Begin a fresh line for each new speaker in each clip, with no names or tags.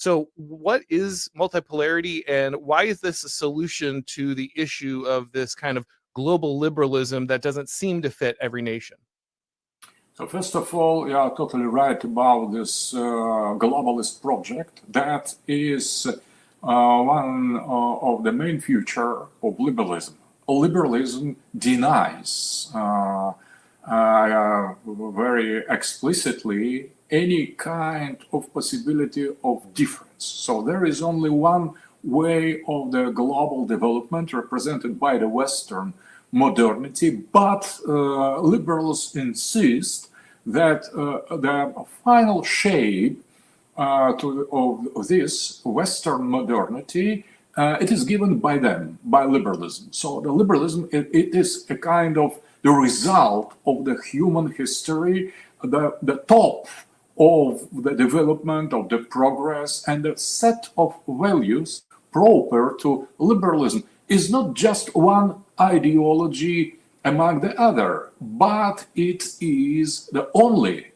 So what is multipolarity, and why is this a solution to the issue of this kind of global liberalism that doesn't seem to fit every nation?
So first of all, you are totally right about this globalist project. That is one of the main feature of liberalism. Liberalism denies very explicitly any kind of possibility of difference. So there is only one way of the global development represented by the Western modernity, but liberals insist that the final shape of this Western modernity, it is given by them, by liberalism. So the liberalism, it is a kind of the result of the human history, the top of the development, of the progress, and the set of values proper to liberalism is not just one ideology among the other, but it is the only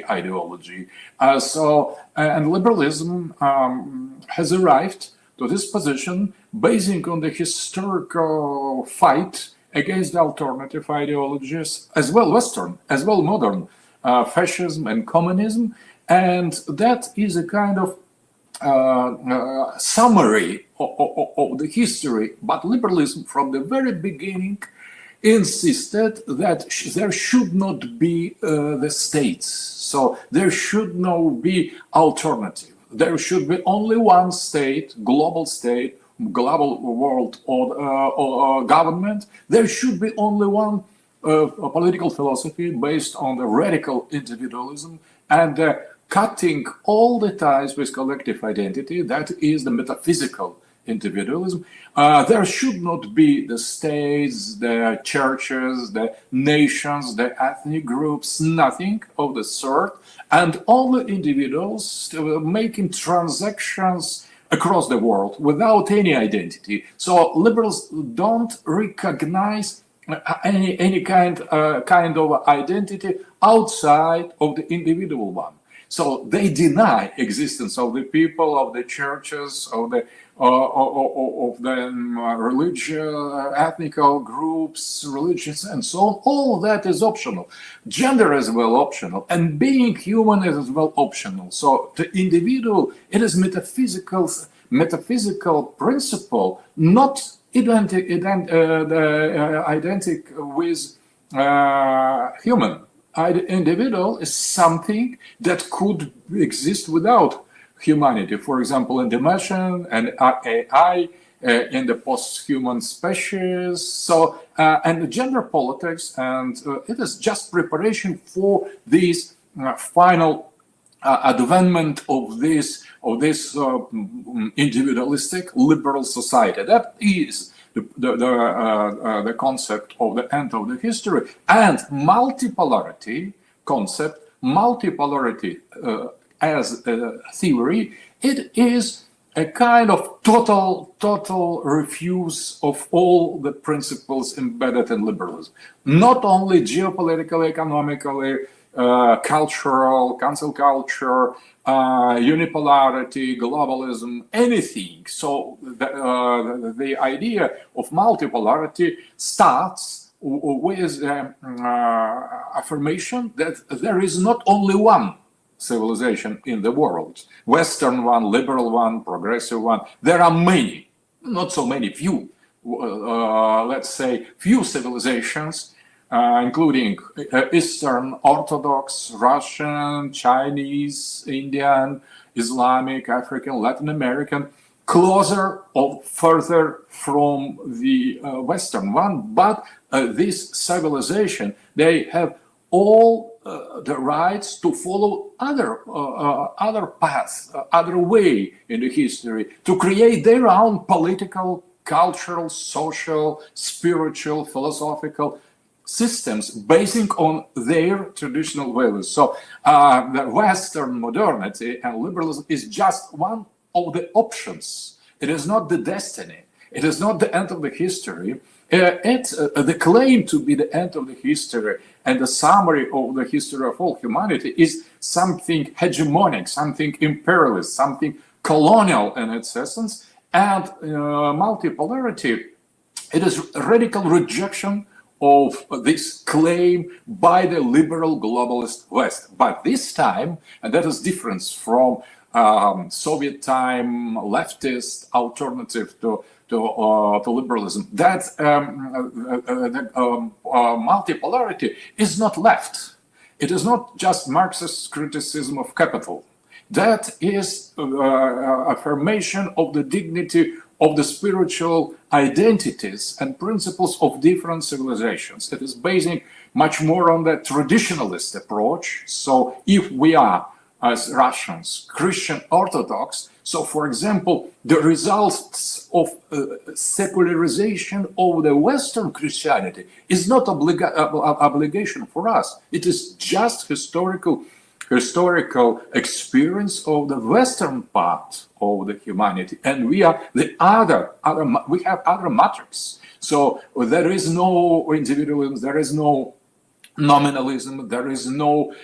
ideology. And liberalism has arrived to this position basing on the historical fight against the alternative ideologies, as well Western, as well modern, fascism and communism, and that is a kind of summary of the history. But liberalism, from the very beginning, insisted that there should not be the states. So there should not be alternative. There should be only one state, global world or government. There should be only one political philosophy based on the radical individualism and cutting all the ties with collective identity. That is the metaphysical individualism. There should not be the states, the churches, the nations, the ethnic groups, nothing of the sort, and all the individuals making transactions across the world without any identity. So liberals don't recognize any kind of identity outside of the individual one. So they deny existence of the people, of the churches, of the religious, ethnical groups, religions, and so on. All that is optional. Gender is well optional, and being human is as well optional. So the individual, it is metaphysical principle, not identic with human. Individual is something that could exist without humanity. For example, in dimension and AI, in the post-human species. So, and gender politics, and it is just preparation for this final advancement of this individualistic liberal society. That is the concept of the end of the history. And multipolarity concept, multipolarity as a theory, it is a kind of total refuse of all the principles embedded in liberalism. Not only geopolitically, economically, cultural, cancel culture, unipolarity, globalism, anything. So the idea of multipolarity starts with affirmation that there is not only one civilization in the world, Western one, liberal one, progressive one. There are many, not so many, few, let's say few civilizations, including Eastern Orthodox, Russian, Chinese, Indian, Islamic, African, Latin American, closer or further from the Western one. But this civilization, they have all the rights to follow other paths, other way in the history, to create their own political, cultural, social, spiritual, philosophical systems basing on their traditional values. So the Western modernity and liberalism is just one of the options. It is not the destiny. It is not the end of the history. The claim to be the end of the history and the summary of the history of all humanity is something hegemonic, something imperialist, something colonial in its essence. And multipolarity, it is a radical rejection of this claim by the liberal globalist West. But this time, and that is different from Soviet time leftist alternative to liberalism, that multipolarity is not left. It is not just Marxist criticism of capital. That is affirmation of the dignity of the spiritual identities and principles of different civilizations. It is basing much more on the traditionalist approach. So if we are, as Russians, Christian Orthodox, so for example, the results of secularization of the Western Christianity is not obligation for us. It is just historical experience of the Western part of the humanity, and we are the we have other matrix. So there is no individualism, there is no nominalism, there is no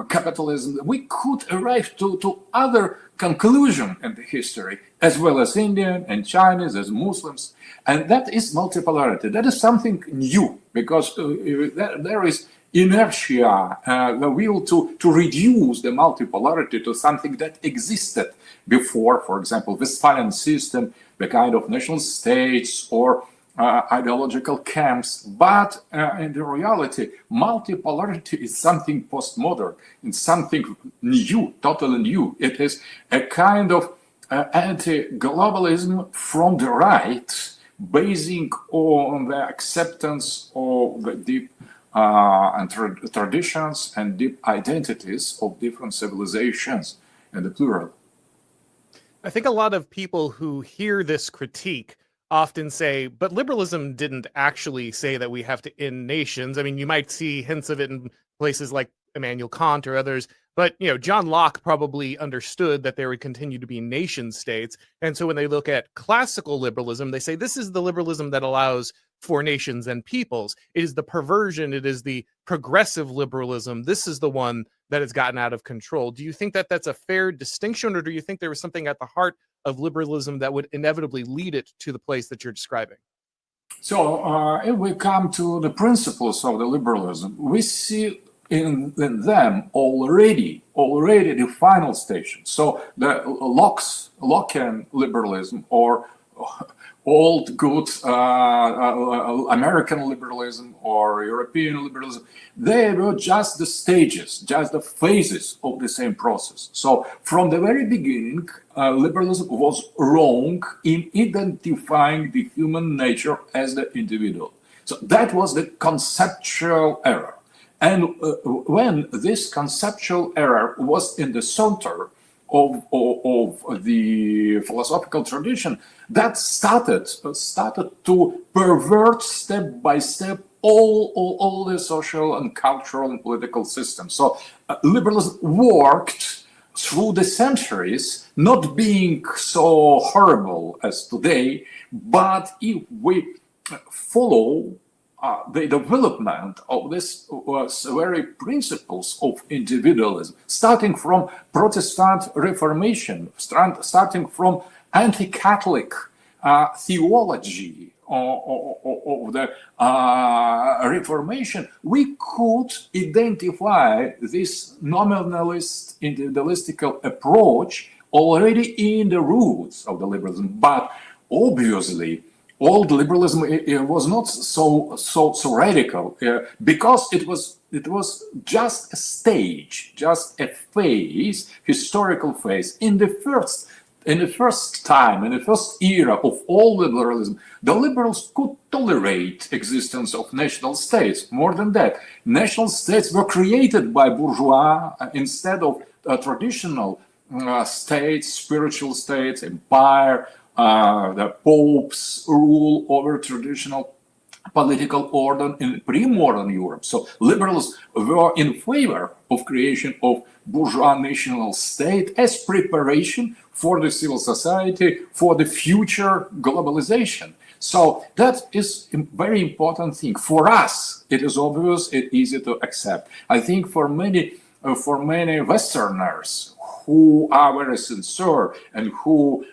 capitalism. We could arrive to other conclusion in the history, as well as Indian and Chinese, as Muslims, and that is multipolarity. That is something new, because there is inertia, the will to reduce the multipolarity to something that existed before, for example, Westphalian system, the kind of national states or ideological camps. But in the reality, multipolarity is something postmodern, it's something new, totally new. It is a kind of anti-globalism from the right, basing on the acceptance of the deep and traditions and deep identities of different civilizations in the plural.
I think a lot of people who hear this critique often say, but liberalism didn't actually say that we have to end nations. I mean, you might see hints of it in places like Immanuel Kant or others, but John Locke probably understood that there would continue to be nation states. And so when they look at classical liberalism, they say this is the liberalism that allows for nations and peoples. It is the perversion, it is the progressive liberalism. This is the one that has gotten out of control. Do you think that that's a fair distinction, or do you think there was something at the heart of liberalism that would inevitably lead it to the place that you're describing?
So if we come to the principles of the liberalism, we see in them already the final station. So the Lockean liberalism, or old good American liberalism or European liberalism, they were just the stages, just the phases of the same process. So from the very beginning, liberalism was wrong in identifying the human nature as the individual. So that was the conceptual error. And when this conceptual error was in the center of the philosophical tradition, that started to pervert step by step all the social and cultural and political systems. So liberalism worked through the centuries, not being so horrible as today, but if we follow the development of this very principles of individualism, starting from Protestant Reformation, starting from anti-Catholic theology of the Reformation, we could identify this nominalist, individualistical approach already in the roots of the liberalism. But obviously, old liberalism, it was not so radical, because it was just a stage, just a phase, historical phase. In the first time, in the first era of all liberalism, the liberals could tolerate existence of national states. More than that, national states were created by bourgeois instead of traditional states, spiritual states, empire. The Pope's rule over traditional political order in pre-modern Europe. So liberals were in favor of creation of bourgeois national state as preparation for the civil society, for the future globalization. So that is a very important thing. For us, it is obvious, it's easy to accept. I think for many for many Westerners who are very sincere and who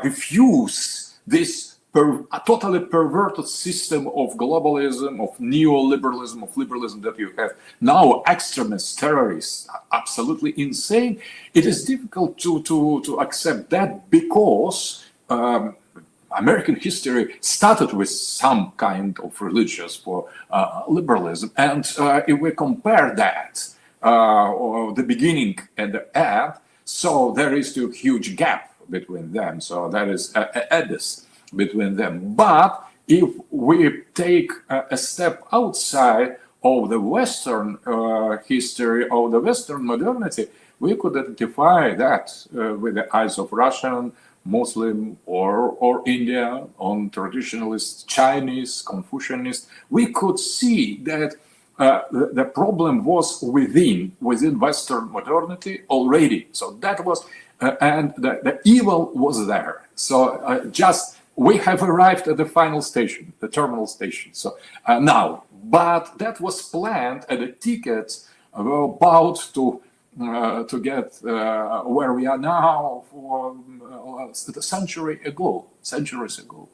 refuse this a totally perverted system of globalism, of neoliberalism, of liberalism that you have now, extremists, terrorists, absolutely insane. It is difficult to accept that because American history started with some kind of religious for liberalism. And if we compare that, or the beginning and the end, so there is a huge gap between them. So there is a abyss between them. But if we take a step outside of the Western history, of the Western modernity, we could identify that with the eyes of Russian, Muslim, or India, on traditionalist, Chinese, Confucianist. We could see that the problem was within Western modernity already. So that was, and the evil was there. So just we have arrived at the final station, the terminal station. So now, but that was planned, and the tickets were about to get where we are now for centuries ago.